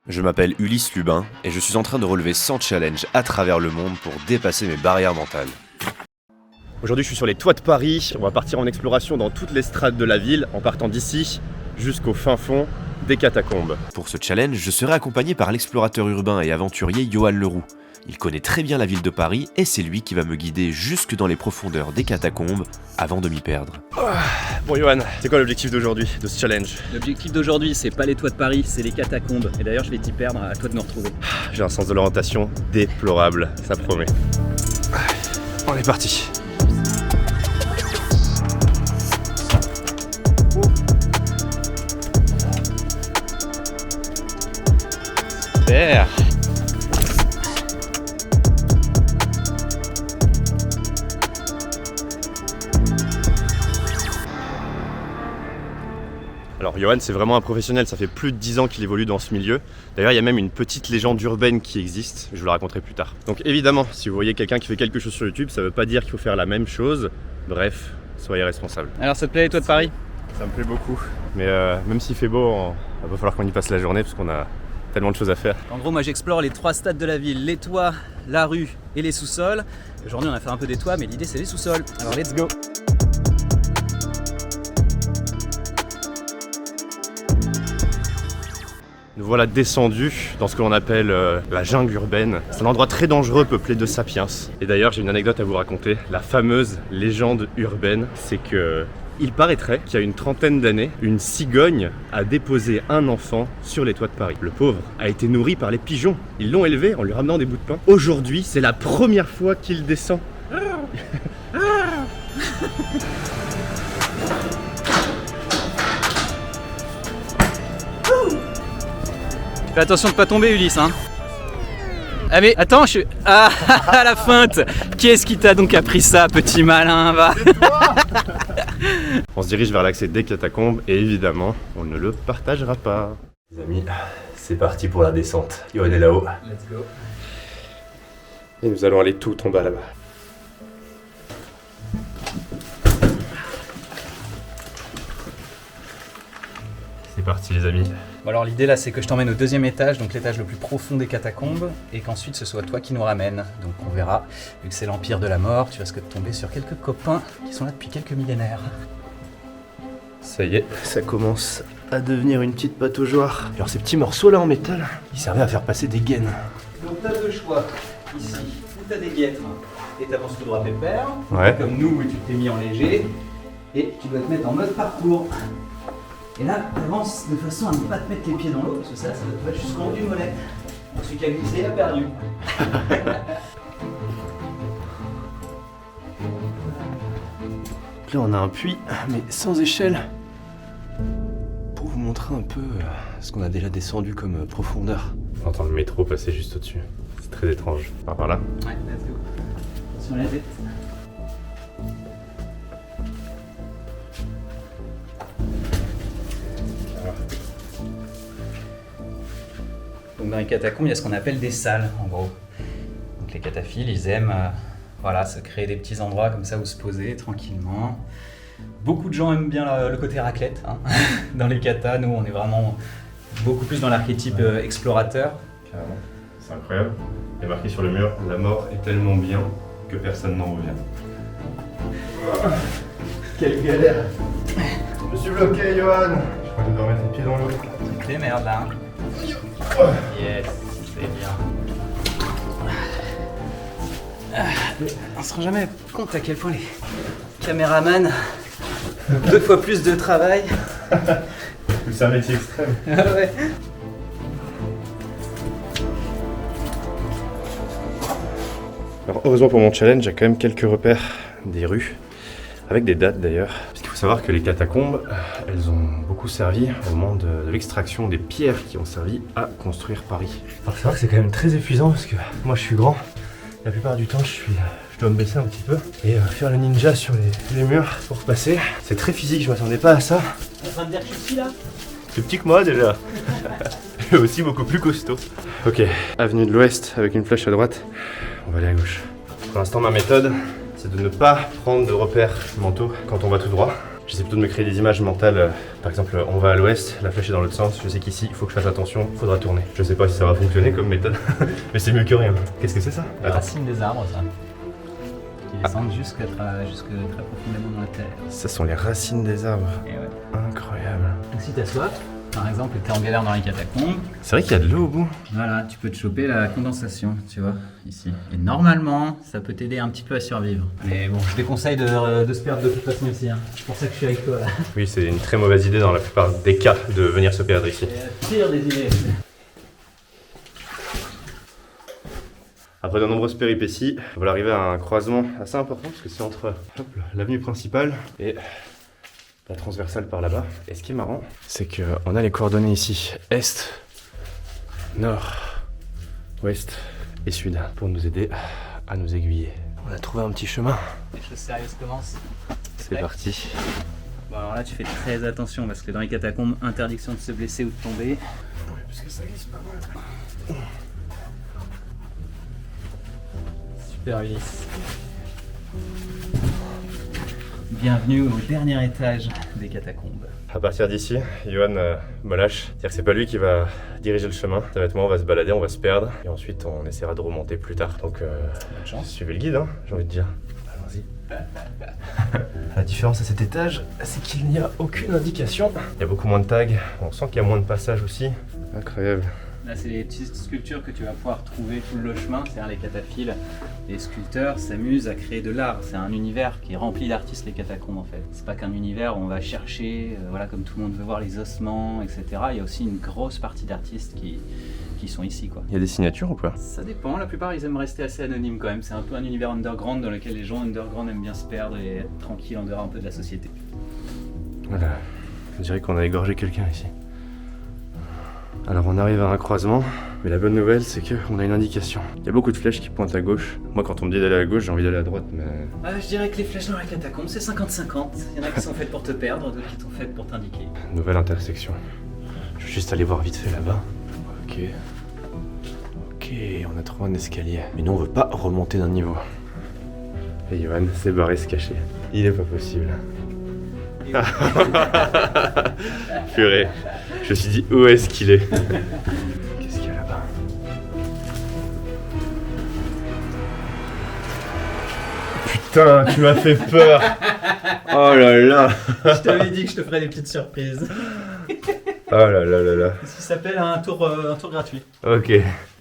Je m'appelle Ulysse Lubin et je suis en train de relever 100 challenges à travers le monde pour dépasser mes barrières mentales. Aujourd'hui je suis sur les toits de Paris, on va partir en exploration dans toutes les strates de la ville en partant d'ici jusqu'au fin fond des catacombes. Pour ce challenge, je serai accompagné par l'explorateur urbain et aventurier Johan Leroux. Il connaît très bien la ville de Paris et c'est lui qui va me guider jusque dans les profondeurs des catacombes avant de m'y perdre. Bon Johan, c'est quoi l'objectif d'aujourd'hui, de ce challenge? L'objectif d'aujourd'hui, c'est pas les toits de Paris, c'est les catacombes. Et d'ailleurs, je vais t'y perdre, à toi de me retrouver. J'ai un sens de l'orientation déplorable, ça promet. On est parti. Super. Alors Johan, c'est vraiment un professionnel, ça fait plus de 10 ans qu'il évolue dans ce milieu. D'ailleurs, il y a même une petite légende urbaine qui existe, je vous la raconterai plus tard. Donc évidemment, si vous voyez quelqu'un qui fait quelque chose sur YouTube, ça veut pas dire qu'il faut faire la même chose. Bref, soyez responsable. Alors, ça te plaît les toits de Paris? Ça me plaît beaucoup. Mais même s'il fait beau, il va falloir qu'on y passe la journée parce qu'on a tellement de choses à faire. En gros, moi j'explore les 3 stades de la ville, les toits, la rue et les sous-sols. Aujourd'hui, on a fait un peu des toits, mais l'idée c'est les sous-sols. Alors, let's go! Nous voilà descendus dans ce que l'on appelle la jungle urbaine. C'est un endroit très dangereux peuplé de sapiens. Et d'ailleurs, j'ai une anecdote à vous raconter. La fameuse légende urbaine, c'est que il paraîtrait qu'il y a une trentaine d'années, une cigogne a déposé un enfant sur les toits de Paris. Le pauvre a été nourri par les pigeons. Ils l'ont élevé en lui ramenant des bouts de pain. Aujourd'hui, c'est la première fois qu'il descend. Fais attention de pas tomber, Ulysse, hein. Ah mais attends, Ah, la feinte. Qui est-ce qui t'a donc appris ça, petit malin, va? On se dirige vers l'accès des catacombes et évidemment, on ne le partagera pas. Les amis, c'est parti pour la descente. Johan est là-haut. Let's go. Et nous allons aller tout en bas là-bas. C'est parti les amis. Bon alors l'idée là c'est que je t'emmène au 2e étage, donc l'étage le plus profond des catacombes, et qu'ensuite ce soit toi qui nous ramène. Donc on verra, vu que c'est l'empire de la mort, tu risques de tomber sur quelques copains qui sont là depuis quelques millénaires. Ça y est, ça commence à devenir une petite pataugeoire. Alors ces petits morceaux là en métal, ils servaient à faire passer des gaines. Donc t'as 2 choix, ici, où t'as des guêtres, et t'avances tout droit pépère, Ouais. comme nous où tu t'es mis en léger, et tu dois te mettre en mode parcours. Et là, t'avances de façon à ne pas te mettre les pieds dans l'eau, parce que ça doit te mettre jusqu'en haut du mollet. Donc celui qui a glissé a perdu. Là on a un puits, mais sans échelle. Pour vous montrer un peu ce qu'on a déjà descendu comme profondeur. On entend le métro passer juste au-dessus. C'est très étrange. Par là. Ouais, let's go. Attention à la tête. Donc dans les catacombes, il y a ce qu'on appelle des salles, en gros. Donc les cataphiles, ils aiment se créer des petits endroits comme ça où se poser tranquillement. Beaucoup de gens aiment bien le côté raclette. Hein. Dans les katas, nous, on est vraiment beaucoup plus dans l'archétype explorateur. Carrément. C'est incroyable. Il est marqué sur le mur, la mort est tellement bien que personne n'en revient. Quelle galère. Je me suis bloqué, Johan. Je crois que je dois remettre les pieds dans l'eau. Toutes les merdes là. Yes, c'est bien. On se rend jamais compte à quel point les caméramans ont 2 fois plus de travail. C'est un métier extrême. Ouais. Alors heureusement pour mon challenge, j'ai quand même quelques repères des rues, avec des dates d'ailleurs. Parce qu'il faut savoir que les catacombes, elles ont beaucoup servi au moment de l'extraction des pierres qui ont servi à construire Paris. Alors c'est vrai que c'est quand même très épuisant parce que moi je suis grand. La plupart du temps je dois me baisser un petit peu et faire le ninja sur les murs pour passer. C'est très physique, je m'attendais pas à ça. T'es en train de dire que je suis petit là? Plus petit que moi déjà. Et aussi beaucoup plus costaud. Ok, avenue de l'Ouest avec une flèche à droite. On va aller à gauche. Pour l'instant ma méthode, c'est de ne pas prendre de repères mentaux quand on va tout droit. J'essaie plutôt de me créer des images mentales. Par exemple, on va à l'ouest, la flèche est dans l'autre sens. Je sais qu'ici, il faut que je fasse attention, il faudra tourner. Je sais pas si ça va fonctionner comme méthode, mais c'est mieux que rien. Qu'est-ce que c'est ça? La racine des arbres, ça. Qui descendent jusque très profondément dans la terre. Ça sont les racines des arbres. Et ouais. Incroyable. Donc si t'as soif, par exemple, et t'es en galère dans les catacombes, C'est vrai qu'il y a de l'eau au bout. voilà, tu peux te choper la condensation, tu vois, ici. Et normalement, ça peut t'aider un petit peu à survivre. Mais bon, je déconseille de se perdre de toute façon ici. Hein. C'est pour ça que je suis avec toi là. Oui, c'est une très mauvaise idée dans la plupart des cas de venir se perdre ici. C'est la pire des idées. Après de nombreuses péripéties, on va arriver à un croisement assez important parce que c'est entre l'avenue principale et la transversale par là-bas. Et ce qui est marrant, c'est qu'on a les coordonnées ici, est, nord, ouest et sud, pour nous aider à nous aiguiller. On a trouvé un petit chemin. Les choses sérieuses commencent. C'est parti. Bon alors là tu fais très attention parce que dans les catacombes, interdiction de se blesser ou de tomber. Oui, parce que ça glisse pas mal. Super lisse. Bienvenue au dernier étage des catacombes. À partir d'ici, Johan me lâche. C'est-à-dire que c'est pas lui qui va diriger le chemin. Ça va être moi, on va se balader, on va se perdre. Et ensuite, on essaiera de remonter plus tard. Donc, Bonne chance. suivez le guide, hein, j'ai envie de dire. Allons-y. La différence à cet étage, c'est qu'il n'y a aucune indication. Il y a beaucoup moins de tags. On sent qu'il y a moins de passages aussi. Incroyable. Là, c'est les petites sculptures que tu vas pouvoir trouver tout le chemin, c'est-à-dire les cataphiles. Les sculpteurs s'amusent à créer de l'art. C'est un univers qui est rempli d'artistes, les catacombes en fait. C'est pas qu'un univers où on va chercher, voilà, comme tout le monde veut voir les ossements, etc. Il y a aussi une grosse partie d'artistes qui sont ici, quoi. Il y a des signatures ou pas? Ça dépend, la plupart ils aiment rester assez anonymes quand même. C'est un peu un univers underground dans lequel les gens underground aiment bien se perdre et être tranquilles en dehors un peu de la société. Voilà. On dirait qu'on a égorgé quelqu'un ici. Alors on arrive à un croisement, mais la bonne nouvelle c'est qu'on a une indication. Il y a beaucoup de flèches qui pointent à gauche. Moi quand on me dit d'aller à gauche, j'ai envie d'aller à droite, mais... Je dirais que les flèches dans la catacombe c'est 50-50. Il y en a qui sont faites pour te perdre, d'autres qui sont faites pour t'indiquer. Nouvelle intersection. Je vais juste aller voir vite fait là-bas. Ok. Ok, on a trouvé un escalier. Mais nous on veut pas remonter d'un niveau. Et Johan s'est barré se cacher. Il est pas possible. Purée. Je me suis dit où est-ce qu'il est? Qu'est-ce qu'il y a là-bas? Putain, tu m'as fait peur. Oh là là. Je t'avais dit que je te ferais des petites surprises. Oh là là là là. Ce qui s'appelle un tour gratuit. Ok.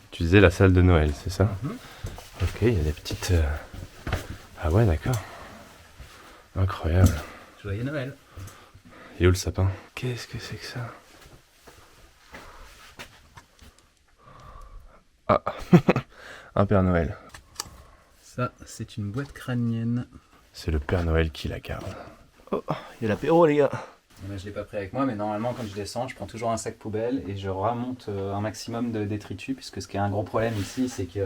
Tu disais la salle de Noël, c'est ça? Ok, il y a des petites... Ah ouais, d'accord. Incroyable. Joyeux Noël. Et où le sapin? Qu'est-ce que c'est que ça? Ah, un Père Noël. Ça, c'est une boîte crânienne. C'est le Père Noël qui la garde. Oh, il y a l'apéro les gars. Là, je l'ai pas pris avec moi, mais normalement, quand je descends, je prends toujours un sac poubelle et je remonte un maximum de détritus, puisque ce qui est un gros problème ici, c'est que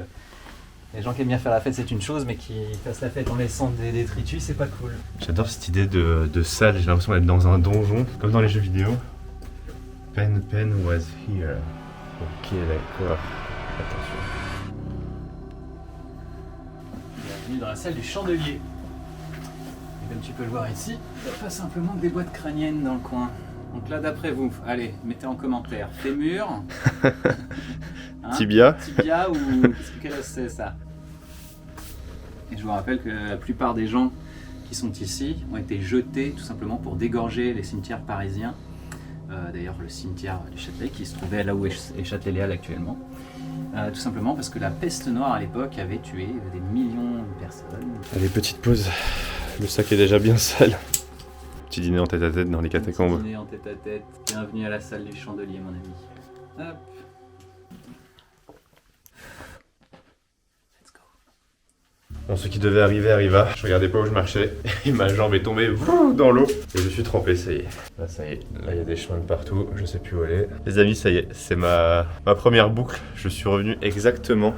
les gens qui aiment bien faire la fête, c'est une chose, mais qui fassent la fête en laissant des détritus, c'est pas cool. J'adore cette idée de salle, j'ai l'impression d'être dans un donjon, comme dans les jeux vidéo. Pen was here. Ok, d'accord. Attention. Bienvenue dans la salle du chandelier. Et comme tu peux le voir ici, il n'y a pas simplement des boîtes crâniennes dans le coin. Donc là, d'après vous, allez, mettez en commentaire. Fémur, hein, Tibia. Tibia ou quel os c'est ça? Et je vous rappelle que la plupart des gens qui sont ici ont été jetés tout simplement pour dégorger les cimetières parisiens. D'ailleurs, le cimetière du Châtelet qui se trouvait là où est Châtelet-Léal actuellement. Tout simplement parce que la peste noire à l'époque avait tué des millions de personnes. Allez, petite pause. Le sac est déjà bien sale. Petit dîner en tête à tête dans les catacombes. Petit dîner en tête à tête. Bienvenue à la salle du chandelier, mon ami. Hop. Let's go. Bon, ce qui devait arriver arriva. Je regardais pas où je marchais et ma jambe est tombée dans l'eau. Et je suis trempé, ça y est. Là, ça y est. Là, il y a des chemins de partout. Je sais plus où aller. Les amis, ça y est. C'est ma première boucle. Je suis revenu exactement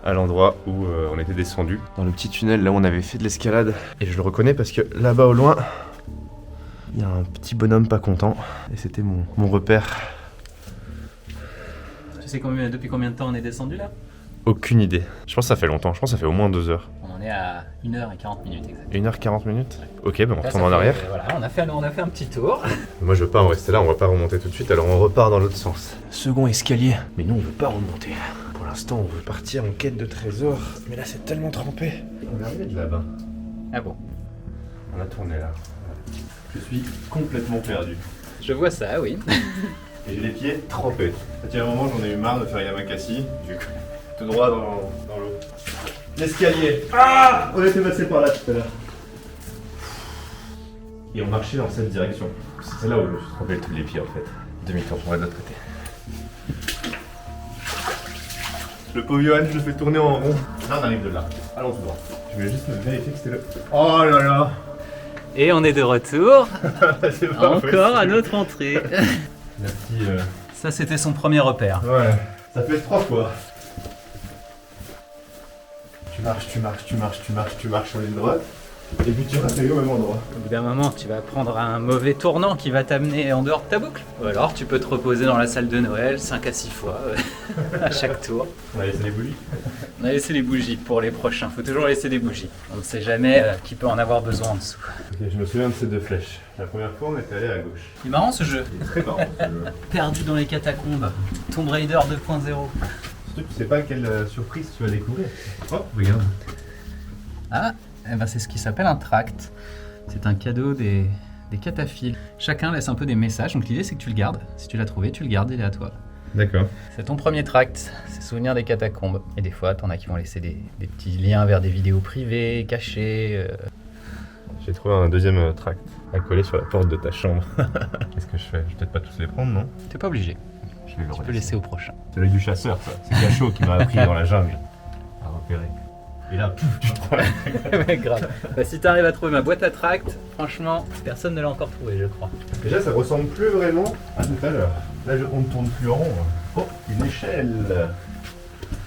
à l'endroit où on était descendu. Dans le petit tunnel, là où on avait fait de l'escalade. Et je le reconnais parce que là-bas au loin, il y a un petit bonhomme pas content. Et c'était mon repère. Tu sais depuis combien de temps on est descendu là? Aucune idée. Je pense que ça fait longtemps. Je pense que ça fait au moins 2 heures. Pendant On est à 1h40 exactement. 1h40 minutes. Ok, ben on Là, retourne en arrière. Voilà, on a fait un petit tour. Moi je veux pas en rester là, on va pas remonter tout de suite, alors on repart dans l'autre sens. Second escalier. Mais nous on veut pas remonter. Pour l'instant on veut partir en quête de trésors, mais là c'est tellement trempé. On est arrivé de là-bas. Ah bon? On a tourné là. Je suis complètement perdu. Je vois ça, oui. Et j'ai les pieds trempés. À un moment j'en ai eu marre de faire Yamakasi, du coup tout droit dans l'eau. L'escalier. Ah, on était passé par là tout à l'heure. Et on marchait dans cette direction. C'est là où je me suis trompé tous les pieds en fait. Demi-tour, on va de l'autre côté. Le pauvre Johan, je le fais tourner en rond. Là on arrive de là. Allons tout droit. Je voulais juste me vérifier que c'était le... Oh là là. Et on est de retour. C'est pas Encore possible. à notre entrée. La petite... Ça, c'était son premier repère. Ouais. Ça fait 3 fois. Tu marches sur ligne droite. Et puis tu restes au même endroit. Au bout d'un moment, tu vas prendre un mauvais tournant qui va t'amener en dehors de ta boucle. Ou alors, tu peux te reposer dans la salle de Noël 5 à 6 fois à chaque tour. On a laissé les bougies. On a laissé les bougies pour les prochains. Faut toujours laisser des bougies. On ne sait jamais qui peut en avoir besoin en dessous. Ok, je me souviens de ces 2 flèches. La première fois, on était allé à gauche. C'est marrant ce jeu. Il est très marrant ce jeu. Perdu dans les catacombes. Tomb Raider 2.0. Surtout que tu sais pas quelle surprise tu vas découvrir. Oh, regarde. Ah, eh ben c'est ce qui s'appelle un tract. C'est un cadeau des cataphiles. Chacun laisse un peu des messages, donc l'idée c'est que tu le gardes. Si tu l'as trouvé, tu le gardes, il est à toi. D'accord. C'est ton premier tract, c'est Souvenirs des catacombes. Et des fois, t'en as qui vont laisser des petits liens vers des vidéos privées, cachées. J'ai trouvé un deuxième tract à coller sur la porte de ta chambre. Qu'est-ce que je fais? Je vais peut-être pas tous les prendre, non? T'es pas obligé, Je vais le tu peux laisser au prochain. C'est l'œil du chasseur, ça. C'est Cachot qui m'a appris dans la jungle à repérer. Et là, pouf, tu te prends la... Ouais, grave. Bah, si t'arrives à trouver ma boîte à tract, franchement, personne ne l'a encore trouvé, je crois. Déjà, ça ressemble plus vraiment à tout à l'heure. Là, on ne tourne plus en rond. Oh, une échelle.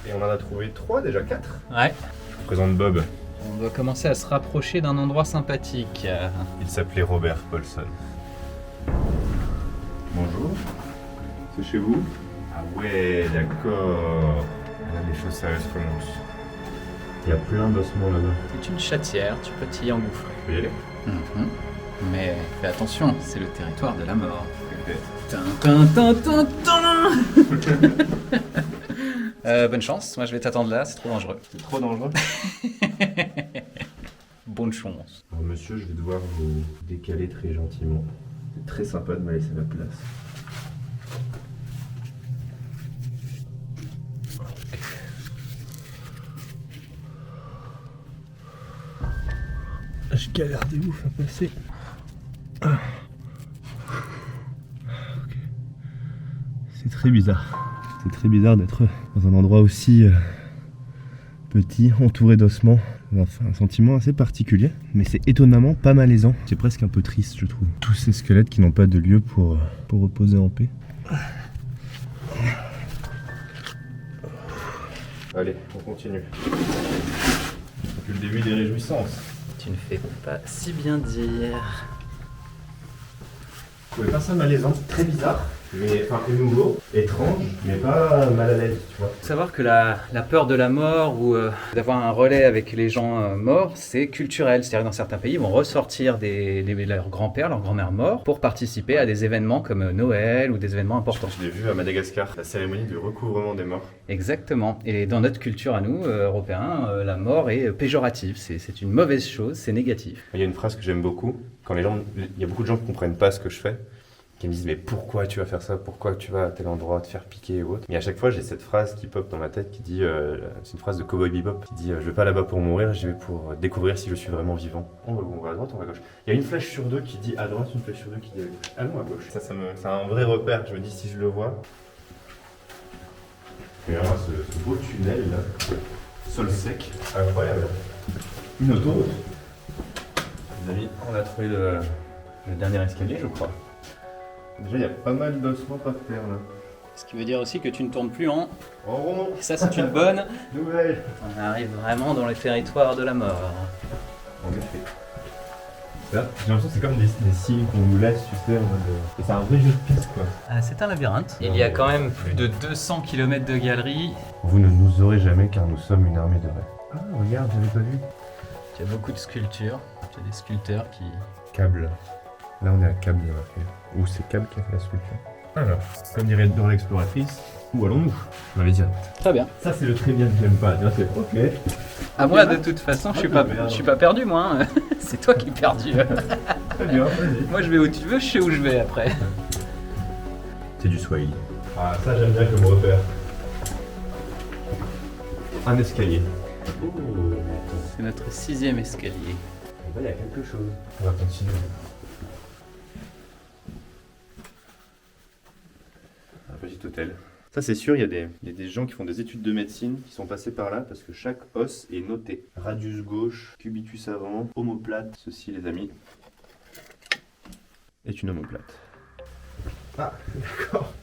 Et on en a trouvé 3, déjà 4. Ouais. Je vous présente Bob. On doit commencer à se rapprocher d'un endroit sympathique. Il s'appelait Robert Paulson. Bonjour. C'est chez vous? Ah ouais, d'accord. Là, les choses sérieuses commencent. Il y a plein d'ossements là-bas. C'est une chatière, tu peux t'y engouffrer. Tu peux y aller? Mais fais attention, c'est le territoire de la mort. Ok. Bonne chance, moi je vais t'attendre là, c'est trop dangereux. C'est trop dangereux. Bonne chance. Alors, monsieur, je vais devoir vous décaler très gentiment. C'est très sympa de me laisser la place. Je galère des ouf à passer. Ok. C'est très bizarre. C'est très bizarre d'être dans un endroit aussi petit, entouré d'ossements. Enfin, un sentiment assez particulier, mais c'est étonnamment pas malaisant. C'est presque un peu triste, je trouve. Tous ces squelettes qui n'ont pas de lieu pour reposer en paix. Allez, on continue. Depuis le début des réjouissances. Tu ne fais pas si bien dire. Je trouvais pas ça malaisant, très bizarre, mais enfin nouveau, étrange, mais pas mal à l'aise, tu vois. Faut savoir que la peur de la mort ou d'avoir un relais avec les gens morts, c'est culturel. C'est-à-dire que dans certains pays, ils vont ressortir leurs grands-pères, leurs grands-mères morts pour participer à des événements comme Noël ou des événements importants. Je l'ai vu à Madagascar, la cérémonie du recouvrement des morts. Exactement. Et dans notre culture à nous, Européens, la mort est péjorative. C'est une mauvaise chose, c'est négatif. Il y a une phrase que j'aime beaucoup, quand il y a beaucoup de gens qui ne comprennent pas ce que je fais, qui me disent mais pourquoi tu vas faire ça, pourquoi tu vas à tel endroit te faire piquer ou autre. Mais à chaque fois j'ai cette phrase qui pop dans ma tête qui dit, c'est une phrase de Cowboy Bebop, qui dit je vais pas là-bas pour mourir, j'y vais pour découvrir si je suis vraiment vivant. On va à droite, on va à gauche. Il y a une flèche sur deux qui dit à droite, une flèche sur deux qui dit à gauche. Allons à gauche. Ça c'est un vrai repère, je me dis si je le vois. Et alors ce beau tunnel là, sol sec, incroyable. Une autoroute. Les amis, on a trouvé le dernier escalier je crois. Déjà, il y a pas mal d'ossements par terre là. Ce qui veut dire aussi que tu ne tournes plus en rond. Et ça, c'est une bonne Nouvelle. On arrive vraiment dans les territoires de la mort. En effet. Là, j'ai l'impression que c'est comme des signes qu'on nous laisse, tu sais, en mode. Et c'est un vrai jeu de piste quoi. C'est un labyrinthe. Il y a quand même plus de 200 km de galeries. Vous ne nous aurez jamais car nous sommes une armée de rêves. Ah, regarde, j'avais pas vu. il y a beaucoup de sculptures. Il y a des sculpteurs qui... Câble. Là, on est à Câble, il y a marqué. Ou c'est Câble qui a fait la sculpture. Alors, comme dirait Dora l'exploratrice, où allons-nous? On avait dit. Très bien. Ça, c'est le très bien que j'aime pas. Tu vois, c'est ok. À moi, de toute façon, je suis pas perdu, moi. Hein. C'est toi qui es perdu. Très bien, vas-y. Moi, je vais où tu veux, je sais où je vais après. C'est du Swahili. Ah, ça, j'aime bien comme repère. Un escalier. Oh, C'est notre 6e escalier. il y a quelque chose. On va continuer. Un petit hôtel. Ça c'est sûr, il y a des gens qui font des études de médecine qui sont passés par là parce que chaque os est noté. Radius gauche, cubitus avant, omoplate. Ceci les amis est une omoplate. Ah d'accord.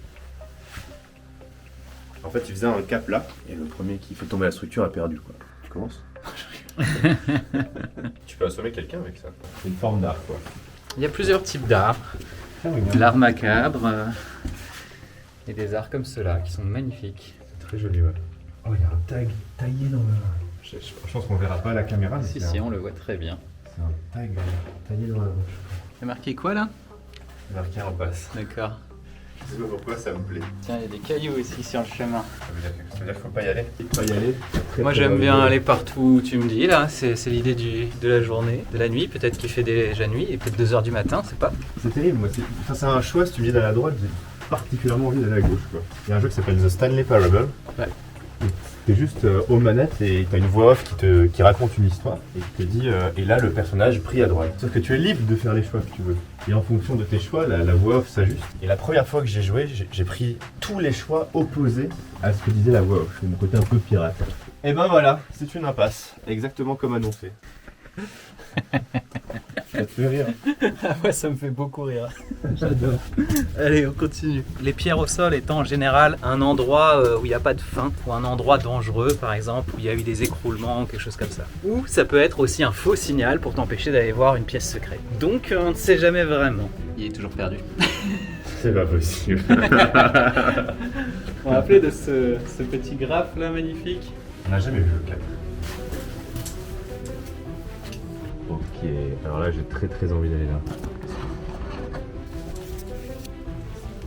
En fait il faisait un cap là et le premier qui fait tomber la structure a perdu quoi. Tu commences? Tu peux assommer quelqu'un avec ça. C'est une forme d'art quoi. Il y a plusieurs types d'art. L'art macabre et des arts comme ceux-là qui sont magnifiques. C'est très joli ouais. Oh il y a un tag taillé dans la... Je pense qu'on verra pas à la caméra mais Si, on le voit très bien. c'est un tag taillé dans la roche. Il y a marqué quoi là? Marqué en passe. D'accord. Je sais pas pourquoi ça me plaît. Tiens, il y a des cailloux aussi sur le chemin. Ça veut dire qu'il faut pas y aller. Il faut pas y aller. Moi j'aime bien aller partout où tu me dis là, c'est l'idée de la journée, de la nuit, peut-être qu'il fait déjà nuit et peut-être 2h du matin, c'est pas. C'est terrible, moi c'est un choix, si tu me dis d'aller à droite, j'ai particulièrement envie d'aller à gauche quoi. Il y a un jeu qui s'appelle The Stanley Parable. Ouais. T'es juste aux manettes et t'as une voix off qui raconte une histoire et qui te dit et là le personnage prie à droite. Sauf que tu es libre de faire les choix que tu veux. Et en fonction de tes choix, la voix off s'ajuste. Et la première fois que j'ai joué, j'ai pris tous les choix opposés à ce que disait la voix off. C'est mon côté un peu pirate. Et ben voilà, c'est une impasse, exactement comme annoncé. Ça te fait rire. Ah ouais, ça me fait beaucoup rire. J'adore. Allez, on continue. Les pierres au sol étant en général un endroit où il n'y a pas de fin, ou un endroit dangereux par exemple, où il y a eu des écroulements ou quelque chose comme ça. Ou ça peut être aussi un faux signal pour t'empêcher d'aller voir une pièce secrète. Donc on ne sait jamais vraiment. Il est toujours perdu. C'est pas possible. On va appeler de ce petit graphe là magnifique. On n'a jamais vu le cap. Ok, alors là j'ai très envie d'aller là.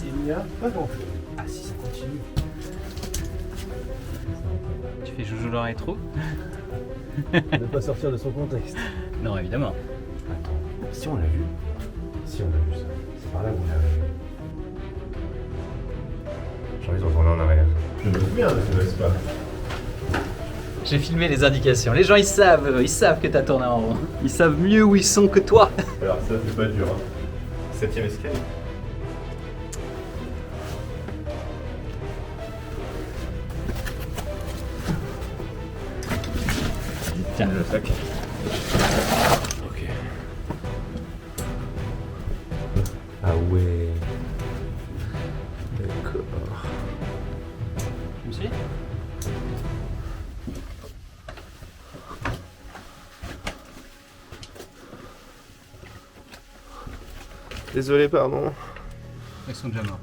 Il n'y a pas grand chose. Ah si ça continue. Tu fais joujou dans les trous? Ne pas sortir de son contexte. Non, évidemment. Attends, si on l'a vu. Si on a vu ça. C'est par là où on l'a vu. J'ai envie de retourner en arrière. Je me souviens de ce espace. J'ai filmé les indications. Les gens ils savent que t'as tourné en rond. Ils savent mieux où ils sont que toi. Alors ça c'est pas dur. Hein. 7ème escalier. Tiens. Le sac. Ok. Ah ouais. D'accord. Tu me suis? Désolé, pardon. Ils sont déjà morts.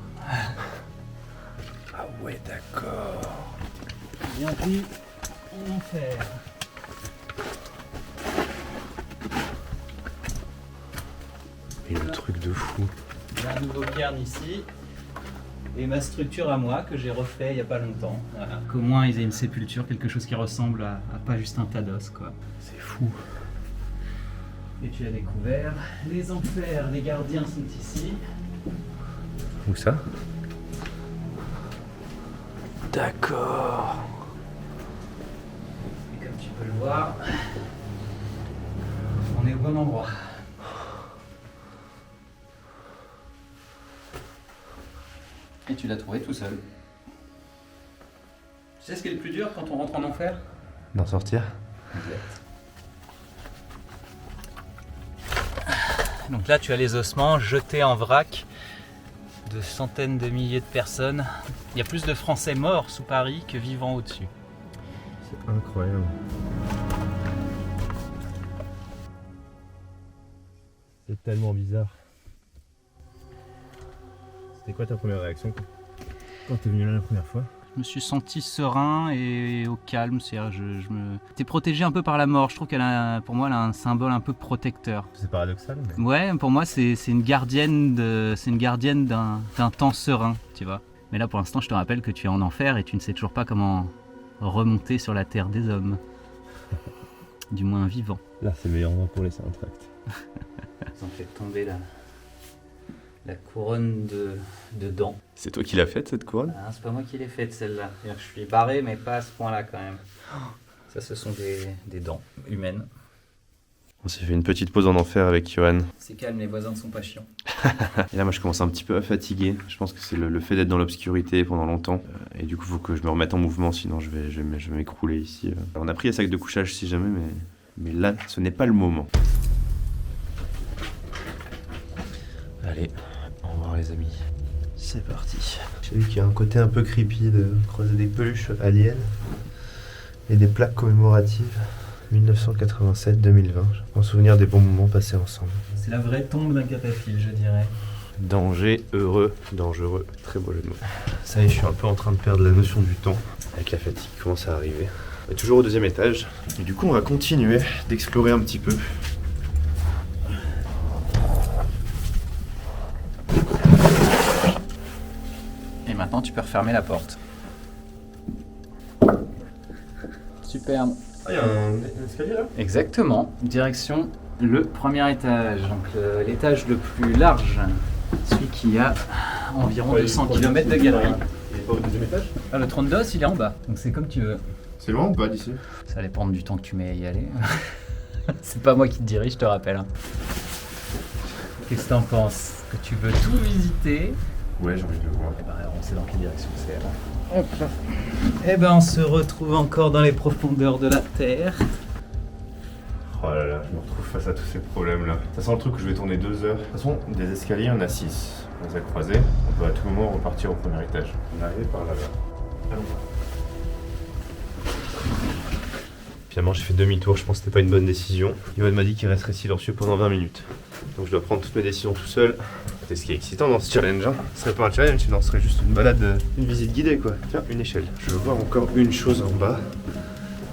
Ah ouais, d'accord. Bienvenue en enfer. Et le truc de fou. J'ai un nouveau cairn ici. Et ma structure à moi que j'ai refait il n'y a pas longtemps. Voilà. Qu'au moins ils aient une sépulture, quelque chose qui ressemble à pas juste un tas d'os quoi. C'est fou. Et tu as découvert les enfers, les gardiens sont ici. Où ça? D'accord. Et comme tu peux le voir, on est au bon endroit. Et tu l'as trouvé tout seul. Tu sais ce qui est le plus dur quand on rentre en enfer? D'en sortir? Donc là tu as les ossements jetés en vrac de centaines de milliers de personnes. Il y a plus de Français morts sous Paris que vivants au-dessus. C'est incroyable. C'est tellement bizarre. C'était quoi ta première réaction quand t'es venu là la première fois? Je me suis senti serein et au calme. C'est-à-dire, t'es protégé un peu par la mort. Je trouve pour moi, elle a un symbole un peu protecteur. C'est paradoxal, mais... Ouais, pour moi, c'est une gardienne d'un temps serein, tu vois. Mais là, pour l'instant, je te rappelle que tu es en enfer et tu ne sais toujours pas comment remonter sur la terre des hommes. Du moins vivant. Là, c'est meilleur moment pour laisser un tract. Ils ont fait tomber la couronne de dents. C'est toi qui l'as faite, cette couronne? Ah, c'est pas moi qui l'ai faite, celle-là. Je suis barré, mais pas à ce point-là, quand même. Ça, ce sont des dents humaines. On s'est fait une petite pause en enfer avec Johan. C'est calme, les voisins ne sont pas chiants. Et là, moi, je commence un petit peu à fatiguer. Je pense que c'est le fait d'être dans l'obscurité pendant longtemps. Et du coup, il faut que je me remette en mouvement, sinon je vais m'écrouler ici. On a pris un sac de couchage si jamais, mais là, ce n'est pas le moment. Allez, au revoir les amis. C'est parti. J'ai vu qu'il y a un côté un peu creepy de croiser des peluches aliens et des plaques commémoratives 1987-2020. En souvenir des bons moments passés ensemble. C'est la vraie tombe d'un cataphile, je dirais. Danger, heureux, dangereux. Très beau jeu de mots. Ça y est, je suis un peu en train de perdre la notion du temps. Avec la fatigue qui commence à arriver. On est toujours au 2e étage. Et du coup, on va continuer d'explorer un petit peu. Et maintenant, tu peux refermer la porte. Superbe. Ah, il y a un escalier là? Exactement. Direction le premier étage. Donc l'étage le plus large. Celui qui a environ 200 km de galerie. Il est pas au 2e étage? Ah, le trône d'os, il est en bas. Donc c'est comme tu veux. C'est loin ou pas d'ici? Ça va dépendre du temps que tu mets à y aller. C'est pas moi qui te dirige, je te rappelle. Hein. Qu'est-ce que t'en penses? Que tu veux tout visiter? Ouais, j'ai envie de le voir. Eh ben, on sait dans quelle direction c'est alors. Hop là. Eh ben, on se retrouve encore dans les profondeurs de la Terre. Oh là là, je me retrouve face à tous ces problèmes là. Ça sent le truc où je vais tourner 2 heures. De toute façon, des escaliers, on a 6. On les a croisés, on peut à tout moment repartir au premier étage. On arrive par là-bas. Allons. Finalement, j'ai fait demi-tour, je pense que c'était pas une bonne décision. Yoann m'a dit qu'il resterait silencieux pendant 20 minutes. Donc je dois prendre toutes mes décisions tout seul. C'est ce qui est excitant dans ce challenge. Hein. Ce serait pas un challenge, sinon ce serait juste une balade, une visite guidée quoi. Tiens, une échelle. Je veux voir encore une chose en bas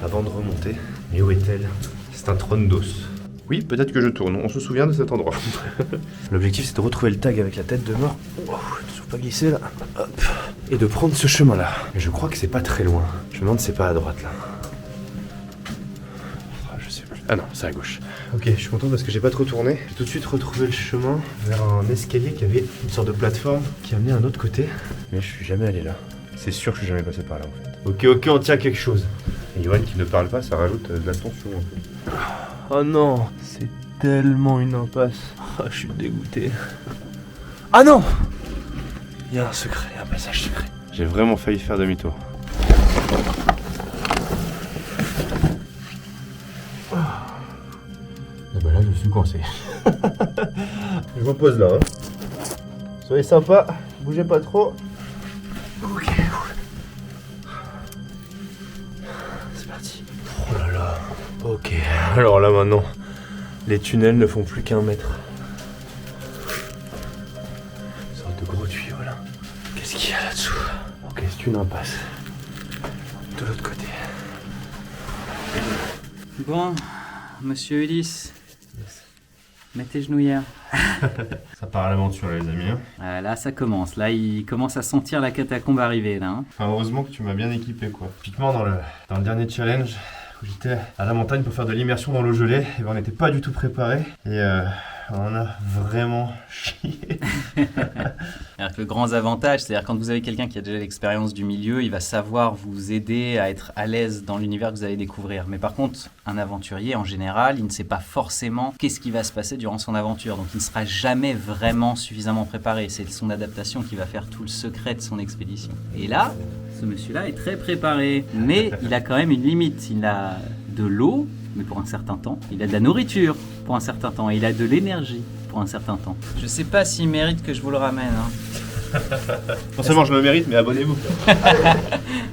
avant de remonter. Mais où est-elle? C'est un trône d'os. Oui, peut-être que je tourne, on se souvient de cet endroit. L'objectif c'est de retrouver le tag avec la tête de mort. Oh, ne faut pas glisser là. Hop. Et de prendre ce chemin là. Et je crois que c'est pas très loin. Je me demande si c'est pas à droite là. Je sais plus. Ah non, c'est à gauche. Ok, je suis content parce que j'ai pas trop tourné. J'ai tout de suite retrouvé le chemin vers un escalier qui avait une sorte de plateforme qui amenait à un autre côté. Mais je suis jamais allé là. C'est sûr que je suis jamais passé par là en fait. Ok, on tient quelque chose. Et Yoann qui ne parle pas, ça rajoute de la tension en fait. Oh non, c'est tellement une impasse. Oh, je suis dégoûté. Ah non! Il y a un secret, un passage secret. J'ai vraiment failli faire demi-tour. Et bah là, je suis coincé. Je me pose là. Hein. Soyez sympa, bougez pas trop. Ok. C'est parti. Oh là là. Ok. Alors là maintenant, les tunnels ne font plus qu'1 mètre. Une sorte de gros tuyau là. Qu'est-ce qu'il y a là-dessous? Ok, c'est une impasse. De l'autre côté. Bon, monsieur Ulysse, mets tes genouillères. Ça part à l'aventure là, les amis. Hein. Là, ça commence. Là, il commence à sentir la catacombe arriver, là. Hein. Enfin, heureusement que tu m'as bien équipé, quoi. Typiquement, dans le dernier challenge, où j'étais à la montagne pour faire de l'immersion dans l'eau gelée, et ben, on n'était pas du tout préparé. Et on a vraiment chié. Alors que le grand avantage, c'est-à-dire quand vous avez quelqu'un qui a déjà l'expérience du milieu, il va savoir vous aider à être à l'aise dans l'univers que vous allez découvrir. Mais par contre, un aventurier, en général, il ne sait pas forcément qu'est-ce qui va se passer durant son aventure. Donc il ne sera jamais vraiment suffisamment préparé. C'est son adaptation qui va faire tout le secret de son expédition. Et là, ce monsieur-là est très préparé. Mais il a quand même une limite. Il a de l'eau, mais pour un certain temps. Il a de la nourriture pour un certain temps. Et il a de l'énergie pour un certain temps. Je sais pas s'il mérite que je vous le ramène. Hein. Non seulement je me mérite, mais abonnez-vous.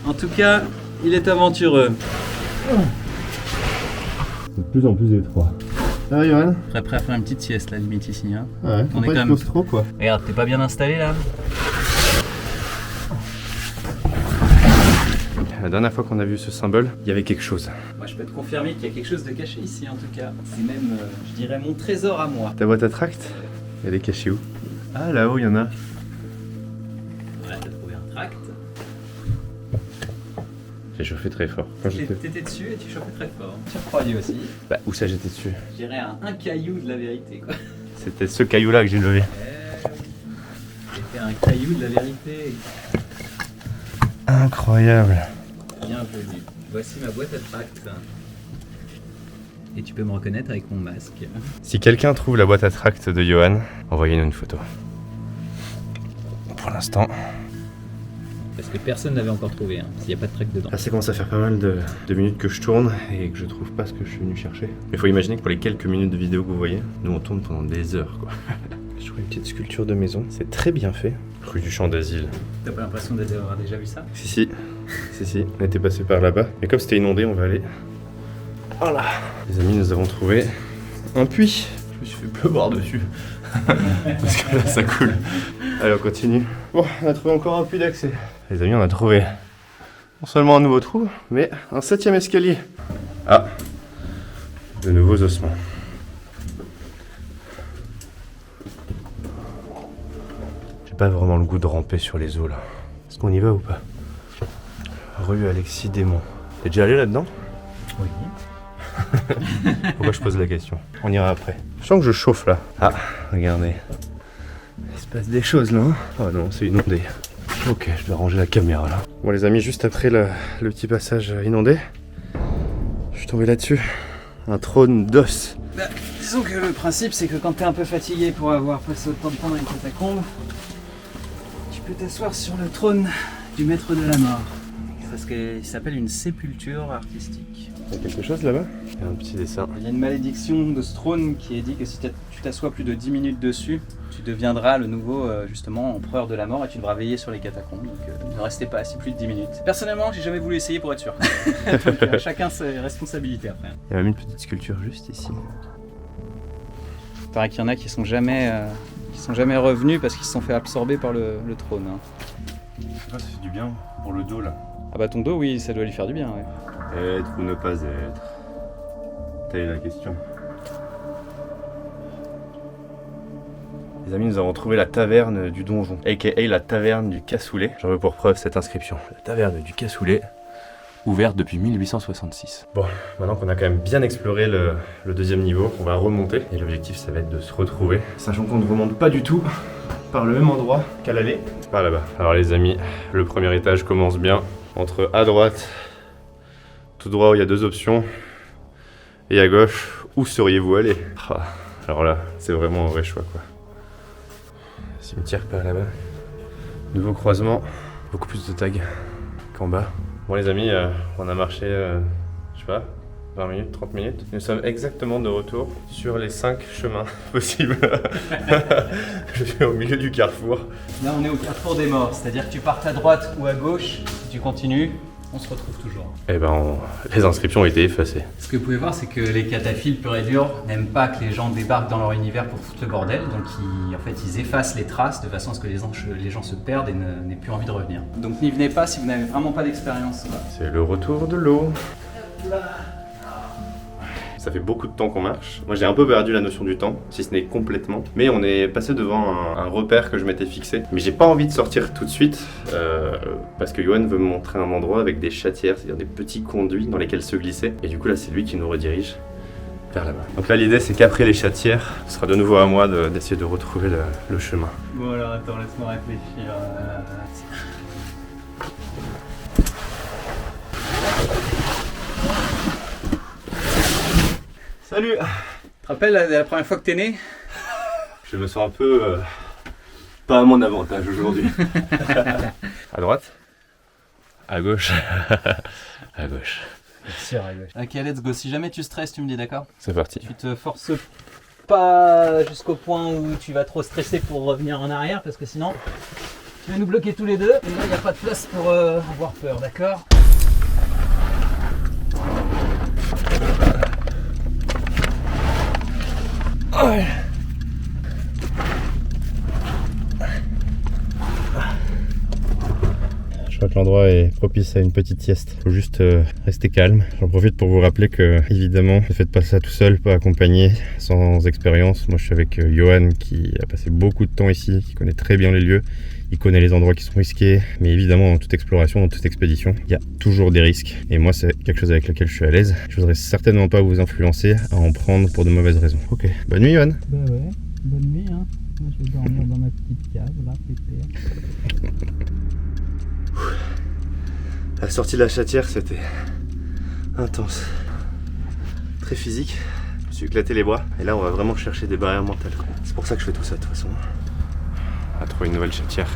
En tout cas, il est aventureux. C'est de plus en plus étroit. Ça va, Yoann? Prêt à faire une petite sieste, la limite ici. Hein. Ouais, on est quand même trop quoi. Regarde, t'es pas bien installé là? la dernière fois qu'on a vu ce symbole, il y avait quelque chose. Moi, je peux te confirmer qu'il y a quelque chose de caché ici, en tout cas. C'est même, je dirais, mon trésor à moi. Ta boîte à tract, elle est cachée où? Ah, là-haut, il y en a. Voilà, t'as trouvé un tract. J'ai chauffé très fort. Quand j'étais... T'étais dessus et tu chauffais très fort. Tu as refroidi aussi. Bah, où ça j'étais dessus? Je dirais un caillou de la vérité, quoi. C'était ce caillou-là que j'ai levé. C'était un caillou de la vérité. Incroyable. Bienvenue. Voici ma boîte à tract. Et tu peux me reconnaître avec mon masque. Si quelqu'un trouve la boîte à tract de Johan, envoyez-nous une photo. Pour l'instant... Parce que personne n'avait encore trouvé, hein, s'il n'y a pas de tract dedans. Là, ça commence à faire pas mal de minutes que je tourne et que je trouve pas ce que je suis venu chercher. Mais faut imaginer que pour les quelques minutes de vidéo que vous voyez, nous on tourne pendant des heures, quoi. Je trouve une petite sculpture de maison, c'est très bien fait. Rue du Champ d'Asile. T'as pas l'impression d'avoir déjà vu ça? Si, on était passé par là-bas. Mais comme c'était inondé, on va aller... Voilà. Les amis, nous avons trouvé un puits. Je me suis fait pleuvoir dessus. Parce que là, ça coule. Allez, on continue. Bon, on a trouvé encore un puits d'accès. Les amis, on a trouvé non seulement un nouveau trou, mais un 7e escalier. Ah, de nouveaux ossements. J'ai pas vraiment le goût de ramper sur les eaux là. Est-ce qu'on y va ou pas? Rue Alexis Desmonts. T'es déjà allé là-dedans? Oui. Pourquoi je pose la question? On ira après. Je sens que je chauffe là. Ah, regardez. Il se passe des choses là. Hein, oh non, c'est inondé. Ok, je dois ranger la caméra là. Bon les amis, juste après le petit passage inondé, je suis tombé là-dessus. Un trône d'os. Bah, disons que le principe, c'est que quand t'es un peu fatigué pour avoir passé autant de temps dans les catacombes, tu peux t'asseoir sur le trône du maître de la mort. Parce qu'il s'appelle une sépulture artistique. Il y a quelque chose là-bas? Il y a un petit dessin. Il y a une malédiction de ce trône qui est dit que si tu t'assois plus de 10 minutes dessus, tu deviendras le nouveau justement empereur de la mort et tu devras veiller sur les catacombes. Donc ne restez pas assis plus de 10 minutes. Personnellement, j'ai jamais voulu essayer pour être sûr. Donc, chacun ses responsabilités après. Il y a même une petite sculpture juste ici. Il paraît qu'il y en a qui sont jamais revenus parce qu'ils se sont fait absorber par le trône. Hein. Je sais pas, ça fait du bien pour le dos là. Ah bah ton dos, oui, ça doit lui faire du bien. Ouais. Être ou ne pas être? Telle est la question. Les amis, nous avons trouvé la taverne du donjon, aka la taverne du cassoulet. J'en veux pour preuve cette inscription. La taverne du cassoulet, ouverte depuis 1866. Bon, maintenant qu'on a quand même bien exploré le deuxième niveau, on va remonter. Et l'objectif, ça va être de se retrouver. Sachant qu'on ne remonte pas du tout par le même endroit qu'à l'aller. C'est par là-bas. Alors les amis, le premier étage commence bien. Entre à droite, tout droit où il y a deux options, et à gauche, où seriez-vous allé? Alors là, c'est vraiment un vrai choix quoi. Cimetière par là-bas. Nouveau croisement, beaucoup plus de tags qu'en bas. Bon les amis, on a marché, je sais pas, 20 minutes, 30 minutes. Nous sommes exactement de retour sur les 5 chemins possibles. Je suis au milieu du carrefour. Là on est au carrefour des morts, c'est-à-dire que tu partes à droite ou à gauche, si tu continues, on se retrouve toujours. Eh ben, les inscriptions ont été effacées. Ce que vous pouvez voir, c'est que les cataphiles purs et durs n'aiment pas que les gens débarquent dans leur univers pour foutre le bordel, donc ils effacent les traces de façon à ce que les gens se perdent et n'aient plus envie de revenir. Donc n'y venez pas si vous n'avez vraiment pas d'expérience. C'est le retour de l'eau. Ça fait beaucoup de temps qu'on marche. Moi j'ai un peu perdu la notion du temps, si ce n'est complètement. Mais on est passé devant un repère que je m'étais fixé. Mais j'ai pas envie de sortir tout de suite, parce que Johan veut me montrer un endroit avec des chatières, c'est-à-dire des petits conduits dans lesquels se glisser. Et du coup là c'est lui qui nous redirige vers là-bas. Donc là l'idée c'est qu'après les chatières, ce sera de nouveau à moi d'essayer de retrouver le chemin. Bon alors attends, laisse-moi réfléchir. Salut! Tu te rappelles la première fois que t'es né? Je me sens un peu pas à mon avantage aujourd'hui. À droite? À gauche? À gauche. Sûr, à gauche. Ok, let's go. Si jamais tu stresses, tu me dis, d'accord? C'est parti. Tu te forces pas jusqu'au point où tu vas trop stresser pour revenir en arrière, parce que sinon tu vas nous bloquer tous les deux. Et là, il n'y a pas de place pour avoir peur, d'accord? Ouais. crois que l'endroit est propice à une petite sieste. Faut juste rester calme. J'en profite pour vous rappeler que, évidemment, ne faites pas ça tout seul, pas accompagné, sans expérience. Moi, je suis avec Johan qui a passé beaucoup de temps ici, qui connaît très bien les lieux. Il connaît les endroits qui sont risqués, mais évidemment, dans toute exploration, dans toute expédition, il y a toujours des risques. Et moi, c'est quelque chose avec lequel je suis à l'aise. Je voudrais certainement pas vous influencer à en prendre pour de mauvaises raisons. Ok, bonne nuit, Johan. Bah ouais, bonne nuit, hein. Moi, je vais dormir dans ma petite cave, là, pépère. La sortie de la Chatière, c'était intense. Très physique. Je me suis éclaté les bras. Et là, on va vraiment chercher des barrières mentales. C'est pour ça que je fais tout ça, de toute façon. On a trouvé une nouvelle Chatière.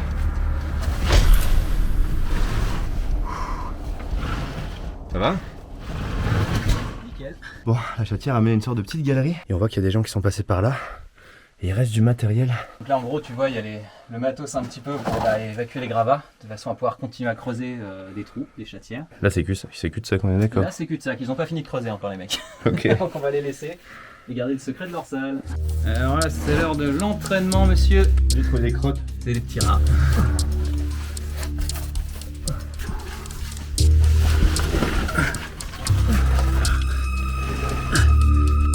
Ça va? Nickel. Bon, la Chatière a amené une sorte de petite galerie. Et on voit qu'il y a des gens qui sont passés par là. Et il reste du matériel. Donc là, en gros, tu vois, il y a le matos un petit peu pour évacuer les gravats, de façon à pouvoir continuer à creuser des trous, des chatières. Là, c'est cul-de-sac, on est d'accord. Là, c'est cul-de-sac. Ils n'ont pas fini de creuser encore, les mecs. Ok. Donc on va les laisser et garder le secret de leur salle. Alors là, c'est l'heure de l'entraînement, monsieur. J'ai trouvé des crottes. C'est des petits rats.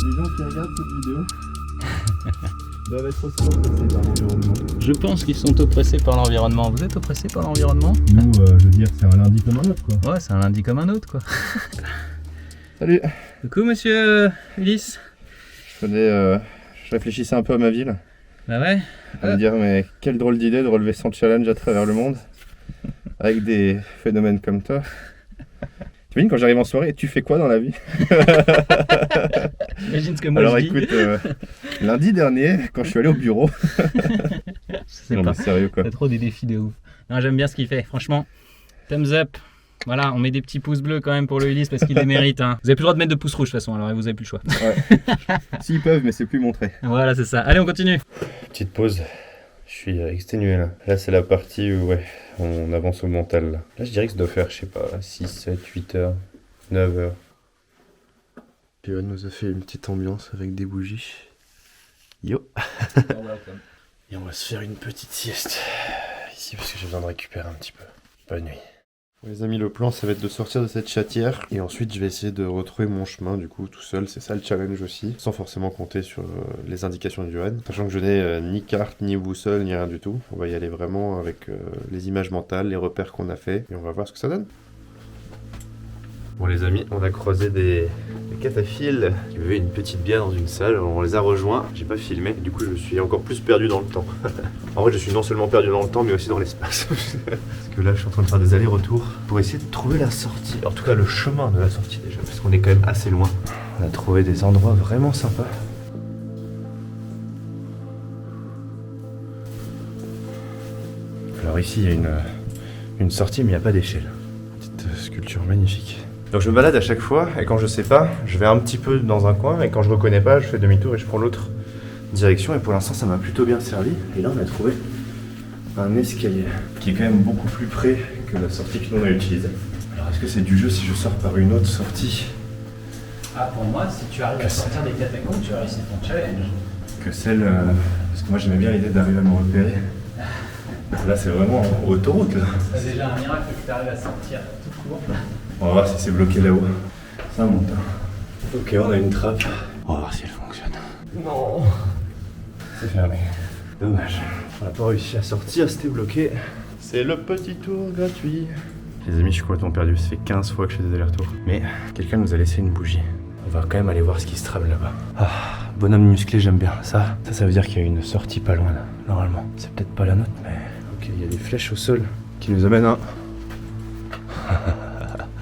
Les gens qui regardent cette vidéo doivent être aussi oppressés par l'environnement. Je pense qu'ils sont oppressés par l'environnement. Vous êtes oppressés par l'environnement? Nous, je veux dire, c'est un lundi comme un autre, quoi. Ouais, c'est un lundi comme un autre, quoi. Salut. Coucou, monsieur Ulysse. Je réfléchissais un peu à ma ville. Bah ouais. À me dire, mais quelle drôle d'idée de relever 100 challenges à travers le monde avec des phénomènes comme toi. T'imagines quand j'arrive en soirée, tu fais quoi dans la vie? Imagine ce que moi Alors je dis. écoute, lundi dernier, quand je suis allé au bureau. C'est Non pas. mais sérieux quoi. T'as trop des défis de ouf. Non, j'aime bien ce qu'il fait, franchement. Thumbs up. Voilà, on met des petits pouces bleus quand même pour le Ulysse parce qu'il les mérite. Hein. Vous avez plus le droit de mettre de pouces rouges de toute façon, alors vous avez plus le choix. Ouais. S'ils peuvent, mais c'est plus montré. Voilà, c'est ça. Allez, on continue. Petite pause. Je suis exténué là. Là c'est la partie où on avance au mental. Là je dirais que ça doit faire, je sais pas, 6, 7, 8 heures, 9 heures. Johan nous a fait une petite ambiance avec des bougies. Yo. Et on va se faire une petite sieste ici parce que j'ai besoin de récupérer un petit peu. Bonne nuit. Les amis, le plan ça va être de sortir de cette chatière et ensuite je vais essayer de retrouver mon chemin du coup tout seul, c'est ça le challenge aussi, sans forcément compter sur les indications de Johan, sachant que je n'ai ni carte, ni boussole, ni rien du tout. On va y aller vraiment avec les images mentales, les repères qu'on a fait et on va voir ce que ça donne. Bon les amis, on a croisé des cataphiles qui buvaient une petite bière dans une salle, on les a rejoints, j'ai pas filmé, du coup je me suis encore plus perdu dans le temps. En vrai je suis non seulement perdu dans le temps mais aussi dans l'espace. Parce que là je suis en train de faire des allers-retours pour essayer de trouver la sortie, en tout cas le chemin de la sortie déjà, parce qu'on est quand même assez loin. On a trouvé des endroits vraiment sympas. Alors ici il y a une sortie mais il n'y a pas d'échelle. Petite sculpture magnifique. Donc je me balade à chaque fois et quand je sais pas, je vais un petit peu dans un coin et quand je reconnais pas, je fais demi-tour et je prends l'autre direction et pour l'instant ça m'a plutôt bien servi. Et là on a trouvé un escalier qui est quand même beaucoup plus près que la sortie que nous on a utilisée. Alors est-ce que c'est du jeu si je sors par une autre sortie Ah, pour moi, si tu arrives à sortir des catacombes, tu as réussi ton challenge. que celle... parce que moi j'aimais bien l'idée d'arriver à me repérer. Là c'est vraiment autoroute là. C'est déjà un miracle que tu arrives à sortir tout court. On va voir si c'est bloqué là-haut. Ça monte. Ok, on a une trappe. On va voir si elle fonctionne. Non. C'est fermé. Dommage. On n'a pas réussi à sortir, c'était bloqué. C'est le petit tour gratuit. Les amis, je suis complètement perdu. Ça fait 15 fois que je fais des allers-retours. Mais quelqu'un nous a laissé une bougie. On va quand même aller voir ce qui se trame là-bas. Ah, bonhomme musclé, j'aime bien. Ça veut dire qu'il y a une sortie pas loin là, normalement. C'est peut-être pas la nôtre, mais... Ok, il y a des flèches au sol qui nous amènent à...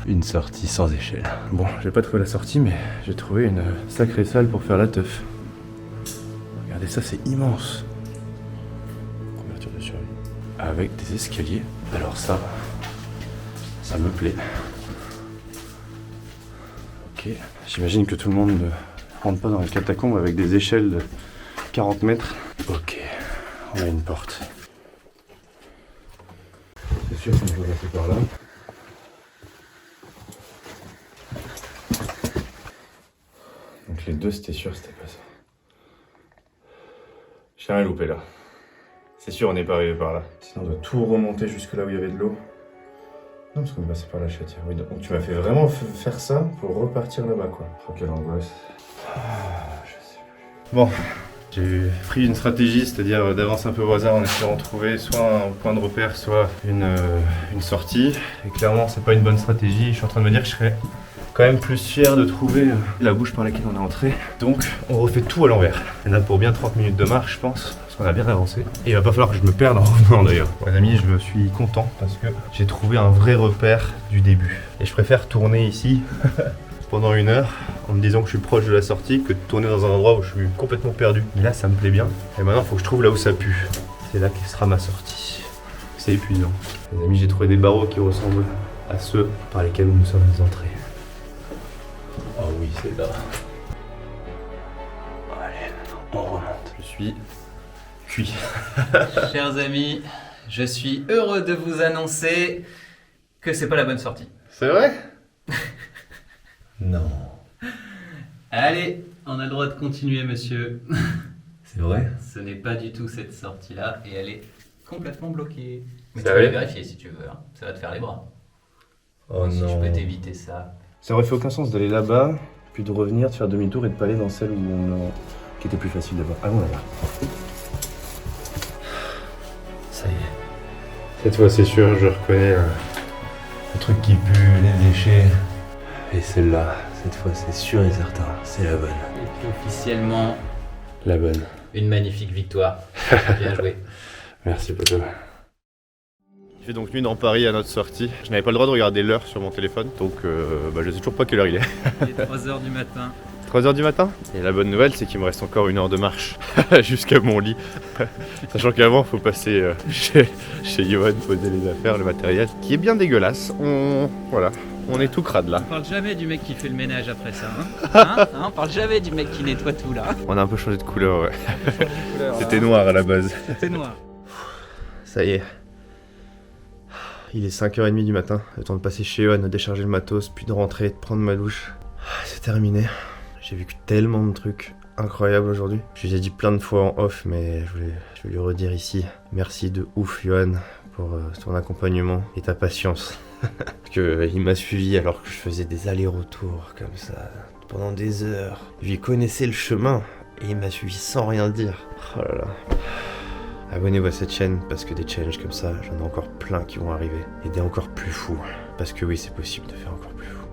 Une sortie sans échelle. Bon, j'ai pas trouvé la sortie, mais j'ai trouvé une sacrée salle pour faire la teuf. Regardez ça, c'est immense. Couverture de survie. Avec des escaliers. Alors ça me plaît. Ok, j'imagine que tout le monde ne rentre pas dans les catacombes avec des échelles de 40 mètres. Ok, on a une porte. C'est sûr qu'on peut passer par là. Donc les deux, c'était sûr, c'était pas ça. J'ai rien loupé là. C'est sûr, on n'est pas arrivé par là. Sinon, on doit tout remonter jusque là où il y avait de l'eau. Non, parce qu'on est passé par la chatière. Oui, donc tu m'as fait vraiment faire ça pour repartir là-bas, quoi. Oh, quelle angoisse. Je sais plus. Bon, j'ai pris une stratégie, c'est-à-dire d'avancer un peu au hasard en essayant de trouver soit un point de repère, soit une sortie. Et clairement, c'est pas une bonne stratégie. Je suis en train de me dire que je serais quand même plus fier de trouver la bouche par laquelle on est entré. Donc, on refait tout à l'envers. Il y en a pour bien 30 minutes de marche, je pense. On a bien avancé. Et il va pas falloir que je me perde en revenant d'ailleurs. Les amis, je suis content parce que j'ai trouvé un vrai repère du début. Et je préfère tourner ici pendant 1 heure en me disant que je suis proche de la sortie que de tourner dans un endroit où je suis complètement perdu. Mais là, ça me plaît bien. Et maintenant, il faut que je trouve là où ça pue. C'est là qui sera ma sortie. C'est épuisant. Les amis, j'ai trouvé des barreaux qui ressemblent à ceux par lesquels nous sommes entrés. Oh oui, c'est là. Allez, on remonte. Je suis cuit. Chers amis, je suis heureux de vous annoncer que c'est pas la bonne sortie. C'est vrai? Non. Allez, on a le droit de continuer, monsieur. C'est vrai? Ce n'est pas du tout cette sortie-là et elle est complètement bloquée. Mais tu Ça peux va? vérifier si tu veux, hein. Ça va te faire les bras. Oh Si non. je peux t'éviter ça. Ça aurait fait aucun sens d'aller là-bas, puis de revenir, de faire demi-tour et de pas aller dans celle qui était plus facile d'abord. Allons là-bas. Ça y est. Cette fois, c'est sûr, je reconnais le truc qui pue, les déchets. Et celle-là, cette fois, c'est sûr et certain, c'est la bonne. Et puis officiellement, La bonne. une magnifique victoire. Bien joué. Merci, Poto. Il fait donc nuit dans Paris à notre sortie. Je n'avais pas le droit de regarder l'heure sur mon téléphone, donc je sais toujours pas quelle heure il est. Il est 3h du matin. 3h du matin. Et la bonne nouvelle, c'est qu'il me reste encore 1 heure de marche jusqu'à mon lit. Sachant qu'avant, il faut passer chez Johan, poser les affaires, le matériel, qui est bien dégueulasse. On est tout crade là. On parle jamais du mec qui fait le ménage après ça, hein, on parle jamais du mec qui nettoie tout là. On a un peu changé de couleur, ouais. C'était noir à la base. C'était noir. Ça y est. Il est 5h30 du matin. Le temps de passer chez Johan, de décharger le matos, puis de rentrer, de prendre ma douche. C'est terminé. J'ai vu tellement de trucs incroyables aujourd'hui. Je lui ai dit plein de fois en off, mais je vais lui redire ici. Merci de ouf, Johan, pour ton accompagnement et ta patience. Parce qu'il m'a suivi alors que je faisais des allers-retours comme ça pendant des heures. Lui connaissait le chemin et il m'a suivi sans rien dire. Oh là là. Abonnez-vous à cette chaîne parce que des challenges comme ça, j'en ai encore plein qui vont arriver. Et des encore plus fous. Parce que oui, c'est possible de faire encore plus fou.